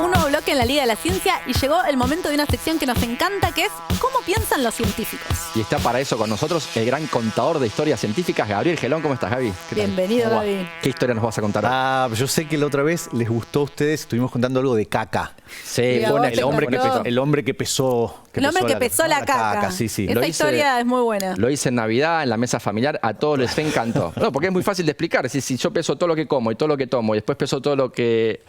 Un nuevo bloque en la Liga de la Ciencia y llegó el momento de una sección que nos encanta, que es ¿cómo piensan los científicos? Y está para eso con nosotros el gran contador de historias científicas, Gabriel Gelón. ¿Cómo estás, Gaby? Bienvenido, Gaby. ¿Qué historia nos vas a contar hoy? Yo sé que la otra vez les gustó a ustedes, estuvimos contando algo de caca. Sí, bueno, El hombre que pesó la caca. Sí, sí. Esa historia es muy buena. Lo hice en Navidad, en la mesa familiar, a todos les encantó. No, porque es muy fácil de explicar. Si yo peso todo lo que como y todo lo que tomo y después peso todo lo que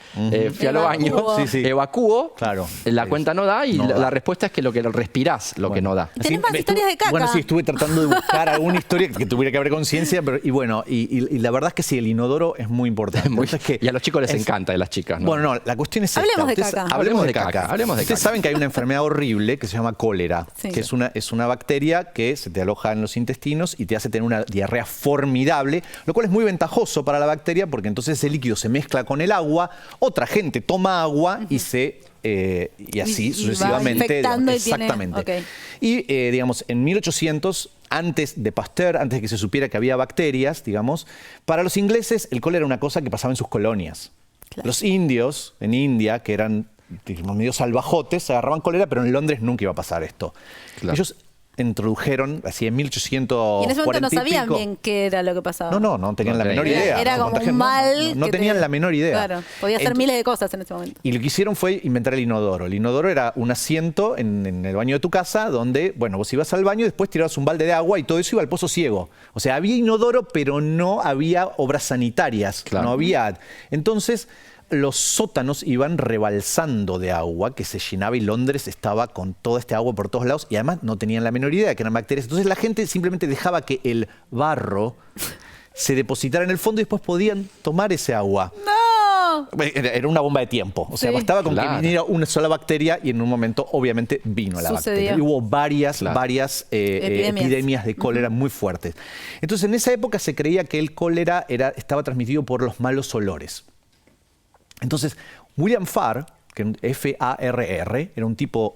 fui al baño, evacúo, claro. La cuenta no da y No da. la respuesta es que lo que respirás, lo que no da. ¿Tenés más historias de caca? Bueno, sí, estuve tratando de buscar alguna historia que tuviera que haber conciencia, pero y la verdad es que sí, el inodoro es muy importante. Y a los chicos les encanta, y a las chicas, ¿no? Bueno, no, la cuestión es Hablemos esta. de caca. Hablemos de caca. Ustedes saben que hay una enfermedad horrible que se llama cólera, Sí. que es una bacteria que se te aloja en los intestinos y te hace tener una diarrea formidable, lo cual es muy ventajoso para la bacteria porque entonces ese líquido se mezcla con el agua, otra gente toma agua y así sucesivamente. Va infectando y exactamente. tiene, ok. Y digamos, en 1800, antes de Pasteur, antes de que se supiera que había bacterias, digamos, para los ingleses el cólera era una cosa que pasaba en sus colonias. Claro. Los indios en India, que eran medio salvajotes, agarraban cólera, pero en Londres nunca iba a pasar esto. Claro. Ellos introdujeron, así en 1840 Y en ese momento no sabían y pico. bien qué era lo que pasaba. No tenían la menor idea. Era como un mal. No que tenían te- la menor idea. Claro, podía hacer miles de cosas en ese momento. Y lo que hicieron fue inventar el inodoro. El inodoro era un asiento en el baño de tu casa donde, bueno, vos ibas al baño y después tirabas un balde de agua y todo eso iba al pozo ciego. O sea, había inodoro, pero no había obras sanitarias. Claro. No había. Entonces, los sótanos iban rebalsando de agua que se llenaba y Londres estaba con toda este agua por todos lados y además no tenían la menor idea de que eran bacterias. Entonces la gente simplemente dejaba que el barro se depositara en el fondo y después podían tomar ese agua. ¡No! Era una bomba de tiempo. O sea, Sí. bastaba con Claro. que viniera una sola bacteria y en un momento, obviamente, vino la Sucedió. bacteria. Y hubo varias Epidemias. epidemias de cólera muy fuertes. Entonces, en esa época se creía que el cólera estaba transmitido por los malos olores. Entonces, William Farr, F-A-R-R, era un tipo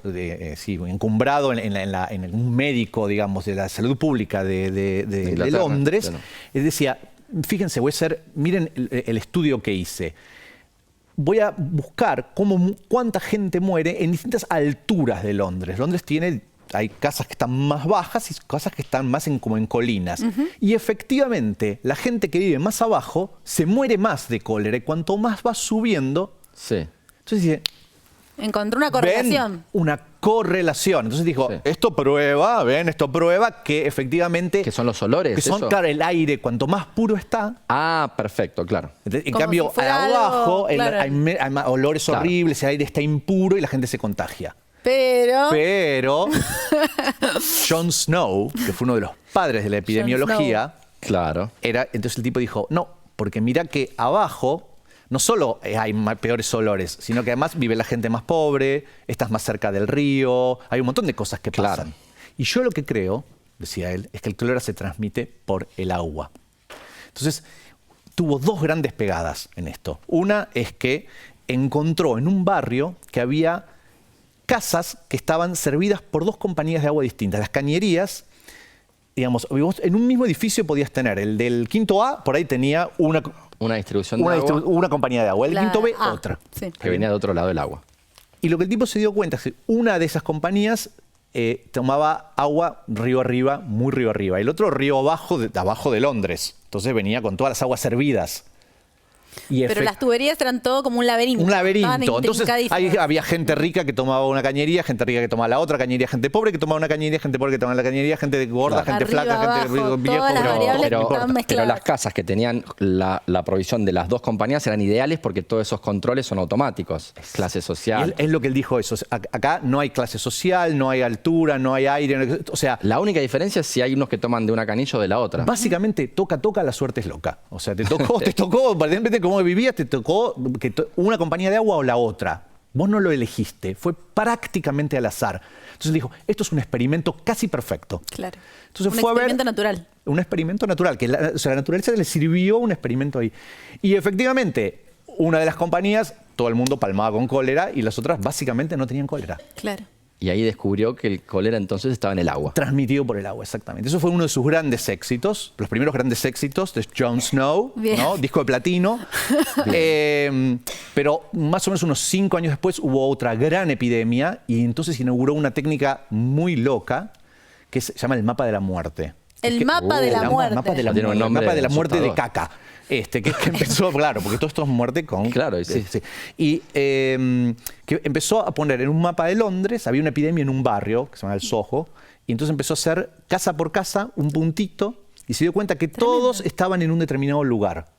encumbrado en un médico, digamos, de la salud pública de Inglaterra, Londres, claro. él decía, fíjense, miren el estudio que hice. Voy a buscar cuánta gente muere en distintas alturas de Londres. Londres hay casas que están más bajas y casas que están más como en colinas. Y efectivamente, la gente que vive más abajo se muere más de cólera y cuanto más va subiendo. Sí. Entonces dice, Encontró una correlación. ven una correlación. Entonces dijo, Sí. esto prueba que efectivamente... ¿Qué son los olores? Que son, eso? claro, el aire, cuanto más puro está. Ah, perfecto, claro. En Como cambio, si fuera abajo algo, claro. hay olores Claro. horribles, el aire está impuro y la gente se contagia. Pero Pero John Snow, que fue uno de los padres de la epidemiología, Claro. entonces el tipo dijo, no, porque mira que abajo no solo hay peores olores, sino que además vive la gente más pobre, estás más cerca del río, hay un montón de cosas que Claro. pasan. Y yo lo que creo, decía él, es que el cólera se transmite por el agua. Entonces, tuvo dos grandes pegadas en esto. Una es que encontró en un barrio que había casas que estaban servidas por dos compañías de agua distintas. Las cañerías, digamos, vos en un mismo edificio podías tener, el del quinto A, por ahí tenía una Una distribución de agua una compañía de agua, el La quinto B, A, otra. sí. que venía de otro lado del agua. Y lo que el tipo se dio cuenta es que una de esas compañías tomaba agua río arriba, muy río arriba, y el otro río abajo de Londres. Entonces venía con todas las aguas servidas. Y Pero las tuberías eran todo como un laberinto. un laberinto. Estaban Entonces intrincadísimas. había gente rica que tomaba una cañería, gente rica que tomaba la otra cañería, gente pobre que tomaba una cañería, gente pobre que tomaba la cañería, gente gorda, Claro. gente Arriba, flaca, gente abajo, viejo. todas las variables pero, estaban pero mezcladas. las casas que tenían la provisión de las dos compañías eran ideales porque todos esos controles son automáticos. Clase Y social. es lo que él dijo eso. Acá no hay clase social, no hay altura, no hay aire. O sea, La única diferencia es si hay unos que toman de una canilla o de la otra. básicamente, toca, la suerte es loca. O sea, te tocó, depende de cómo vivías, te tocó una compañía de agua o la otra. Vos no lo elegiste, fue prácticamente al azar. Entonces dijo, esto es un experimento casi perfecto. Claro. Entonces Un fue a ver experimento natural. un experimento natural, que la naturaleza le sirvió un experimento ahí. Y efectivamente, una de las compañías, todo el mundo palmaba con cólera y las otras básicamente no tenían cólera. Claro. Y ahí descubrió que el cólera entonces estaba en el agua. Transmitido por el agua, exactamente. Eso fue uno de sus grandes éxitos, los primeros grandes éxitos de Jon Snow, ¿no? Disco de platino. Pero más o menos unos 5 años después hubo otra gran epidemia y entonces inauguró una técnica muy loca que se llama el mapa de la muerte. El mapa de la muerte. Mapa de la muerte, el mapa de la muerte de caca. Que empezó, claro, porque todo esto es muerte con... Claro, sí. Y que empezó a poner en un mapa de Londres, había una epidemia en un barrio, que se llama el Soho, y entonces empezó a hacer casa por casa un puntito, y se dio cuenta que todos estaban en un determinado lugar,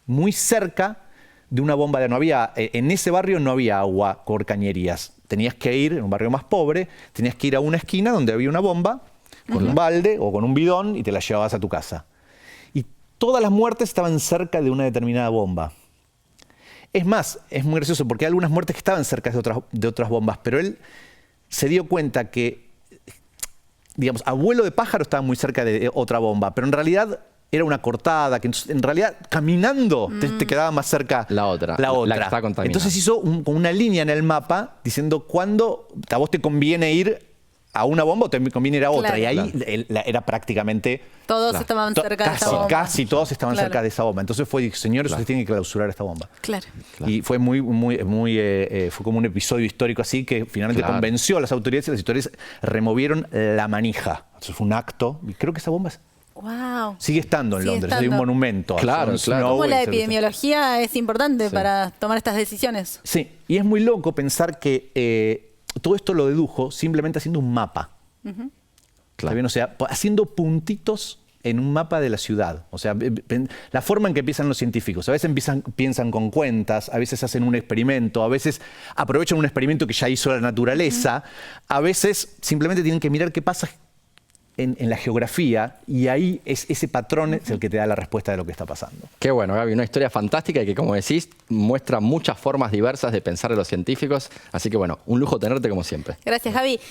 muy cerca de una bomba de... No había, en ese barrio no había agua por cañerías. Tenías que ir, en un barrio más pobre, tenías que ir a una esquina donde había una bomba, con un balde o con un bidón, y te la llevabas a tu casa. Todas las muertes estaban cerca de una determinada bomba. Es más, es muy gracioso porque hay algunas muertes que estaban cerca de otras bombas, pero él se dio cuenta que, digamos, Abuelo de Pájaro estaba muy cerca de otra bomba, pero en realidad era una cortada, que en realidad caminando te quedaba más cerca la otra. La que está contaminada. Entonces hizo una línea en el mapa diciendo cuándo a vos te conviene ir a una bomba o te conviene ir a otra. Y ahí era prácticamente... Todos estaban cerca de esa bomba. Casi todos estaban cerca de esa bomba. Entonces fue, señores, ustedes tienen que clausurar esta bomba. Claro. Y fue fue como un episodio histórico así que finalmente convenció a las autoridades y las autoridades removieron la manija. Entonces fue un acto. Y creo que esa bomba sigue estando en Londres. Hay un monumento. Claro. Como la epidemiología es importante para tomar estas decisiones. Sí, y es muy loco pensar que... todo esto lo dedujo simplemente haciendo un mapa. O sea, haciendo puntitos en un mapa de la ciudad. O sea, la forma en que piensan los científicos. A veces piensan con cuentas, a veces hacen un experimento, a veces aprovechan un experimento que ya hizo la naturaleza, a veces simplemente tienen que mirar qué pasa en la geografía y ahí ese patrón es el que te da la respuesta de lo que está pasando. Qué bueno, Gaby, una historia fantástica y que, como decís, muestra muchas formas diversas de pensar a los científicos. Así que bueno, un lujo tenerte como siempre. Gracias, Gaby.